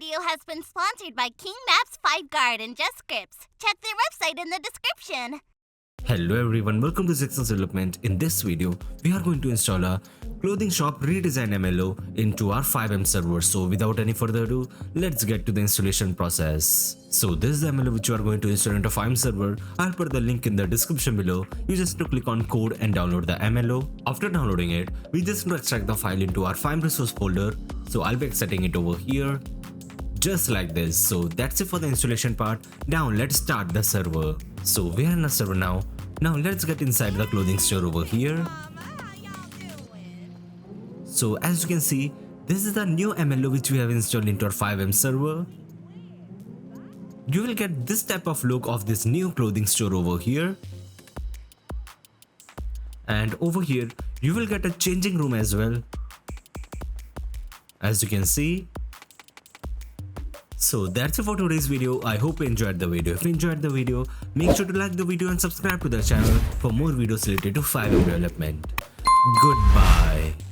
video has been sponsored by King Maps, 5Guard, and Just Scripts. Check their website in the description. Hello everyone, welcome to Zexus Development. In this video, we are going to install a clothing shop redesign MLO into our FiveM server. So without any further ado, let's get to the installation process. So this is the MLO which you are going to install into FiveM server. I'll put the link in the description below. You just need to click on code and download the MLO. After downloading it, we just need to extract the file into our FiveM resource folder. So I'll be extracting it over here. Just like this. So that's it for the installation part. Now let's start the server. So we are in a server now. Now let's get inside the clothing store over here. So as you can see, this is the new MLO which we have installed into our FiveM server. You will get this type of look of this new clothing store over here. And over here, you will get a changing room as well. As you can see. So that's it for today's video. I hope you enjoyed the video. If you enjoyed the video, make sure to like the video and subscribe to the channel for more videos related to FiveM development. Goodbye.